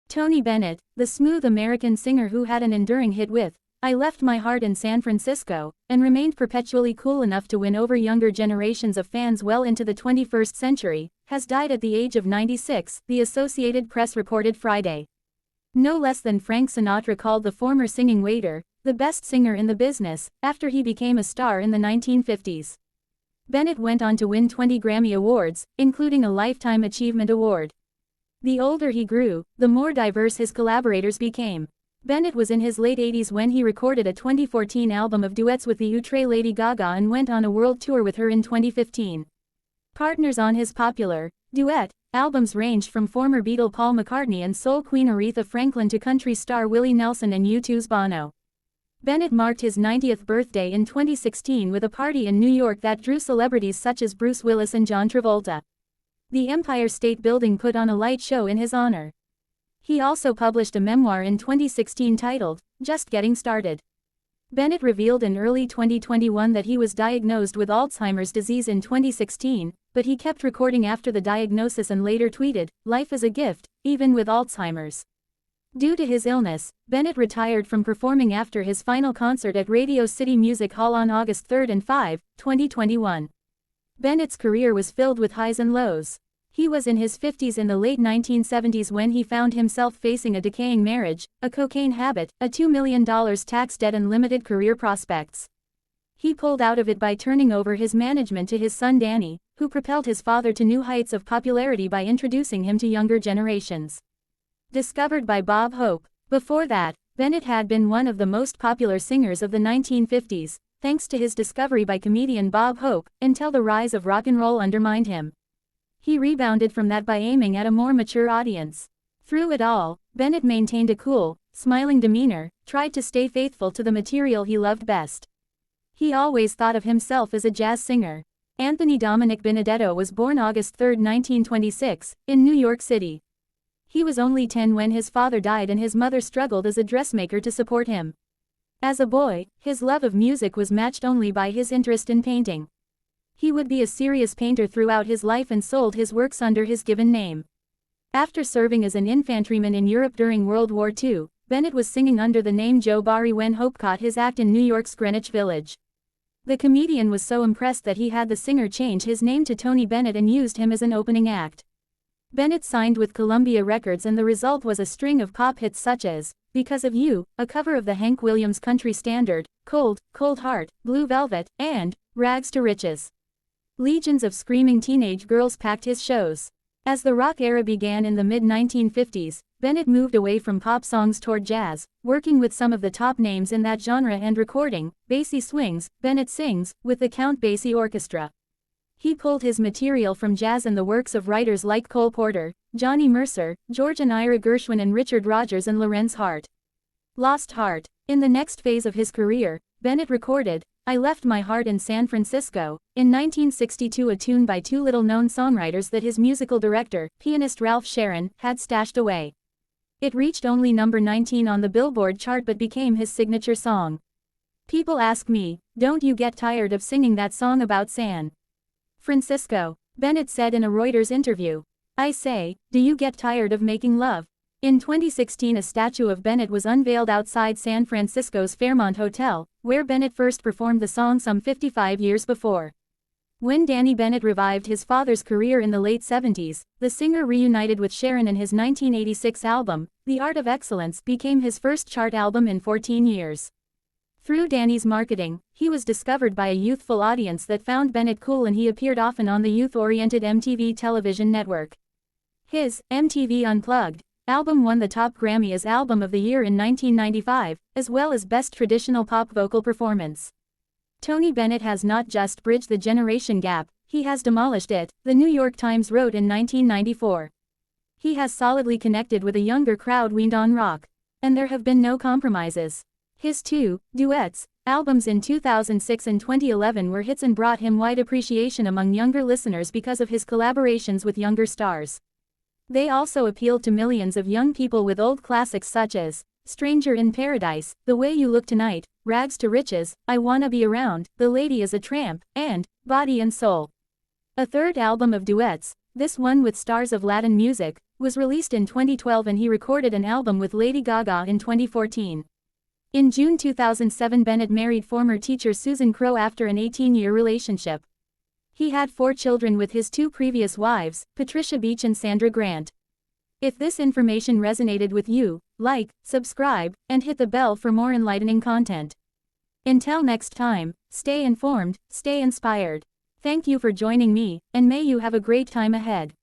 Tony Bennett, the smooth American singer who had an enduring hit with "I Left My Heart in San Francisco," and remained perpetually cool enough to win over younger generations of fans well into the 21st century, has died at the age of 96, the Associated Press reported Friday. No less than Frank Sinatra called the former singing waiter the best singer in the business, after he became a star in the 1950s. Bennett went on to win 20 Grammy Awards, including a Lifetime Achievement Award. The older he grew, the more diverse his collaborators became. Bennett was in his late 80s when he recorded a 2014 album of duets with the outre Lady Gaga and went on a world tour with her in 2015. Partners on his popular duet albums ranged from former Beatle Paul McCartney and soul queen Aretha Franklin to country star Willie Nelson and U2's Bono. Bennett marked his 90th birthday in 2016 with a party in New York that drew celebrities such as Bruce Willis and John Travolta. The Empire State Building put on a light show in his honor. He also published a memoir in 2016 titled, "Just Getting Started." Bennett revealed in early 2021 that he was diagnosed with Alzheimer's disease in 2016, but he kept recording after the diagnosis and later tweeted, "Life is a gift, even with Alzheimer's." Due to his illness, Bennett retired from performing after his final concert at Radio City Music Hall on August 3 and 5, 2021. Bennett's career was filled with highs and lows. He was in his 50s in the late 1970s when he found himself facing a decaying marriage, a cocaine habit, a $2 million tax debt and limited career prospects. He pulled out of it by turning over his management to his son Danny, who propelled his father to new heights of popularity by introducing him to younger generations. Discovered by Bob Hope. Before that, Bennett had been one of the most popular singers of the 1950s, thanks to his discovery by comedian Bob Hope, until the rise of rock and roll undermined him. He rebounded from that by aiming at a more mature audience. Through it all, Bennett maintained a cool, smiling demeanor, tried to stay faithful to the material he loved best. He always thought of himself as a jazz singer. Anthony Dominic Benedetto was born August 3, 1926, in New York City. He was only 10 when his father died and his mother struggled as a dressmaker to support him. As a boy, his love of music was matched only by his interest in painting. He would be a serious painter throughout his life and sold his works under his given name. After serving as an infantryman in Europe during World War II, Bennett was singing under the name Joe Barry when Hope caught his act in New York's Greenwich Village. The comedian was so impressed that he had the singer change his name to Tony Bennett and used him as an opening act. Bennett signed with Columbia Records and the result was a string of pop hits such as "Because of You," a cover of the Hank Williams country standard, "Cold, Cold Heart," "Blue Velvet," and "Rags to Riches." Legions of screaming teenage girls packed his shows. As the rock era began in the mid-1950s, Bennett moved away from pop songs toward jazz, working with some of the top names in that genre and recording "Basie Swings, Bennett Sings" with the Count Basie Orchestra. He pulled his material from jazz and the works of writers like Cole Porter, Johnny Mercer, George and Ira Gershwin and Richard Rodgers and Lorenz Hart. Lost Heart. In the next phase of his career, Bennett recorded "I Left My Heart in San Francisco" in 1962, a tune by two little-known songwriters that his musical director, pianist Ralph Sharon, had stashed away. It reached only number 19 on the Billboard chart but became his signature song. "People ask me, don't you get tired of singing that song about San Francisco?" Bennett said in a Reuters interview. "I say, do you get tired of making love?" In 2016, a statue of Bennett was unveiled outside San Francisco's Fairmont Hotel, where Bennett first performed the song some 55 years before. When Danny Bennett revived his father's career in the late 70s, the singer reunited with Sharon and his 1986 album, The Art of Excellence, became his first chart album in 14 years. Through Danny's marketing, he was discovered by a youthful audience that found Bennett cool and he appeared often on the youth-oriented MTV television network. His MTV Unplugged album won the top Grammy as Album of the Year in 1995, as well as Best Traditional Pop Vocal Performance. Tony Bennett has not just bridged the generation gap, he has demolished it, the New York Times wrote in 1994. He has solidly connected with a younger crowd weaned on rock. And there have been no compromises. His two duets albums in 2006 and 2011 were hits and brought him wide appreciation among younger listeners because of his collaborations with younger stars. They also appealed to millions of young people with old classics such as Stranger in Paradise, The Way You Look Tonight, Rags to Riches, I Wanna Be Around, The Lady is a Tramp, and Body and Soul. A third album of duets, this one with stars of Latin music, was released in 2012 and he recorded an album with Lady Gaga in 2014. In June 2007 Bennett married former teacher Susan Crowe after an 18-year relationship. He had 4 children with his 2 previous wives, Patricia Beach and Sandra Grant. If this information resonated with you, like, subscribe, and hit the bell for more enlightening content. Until next time, stay informed, stay inspired. Thank you for joining me, and may you have a great time ahead.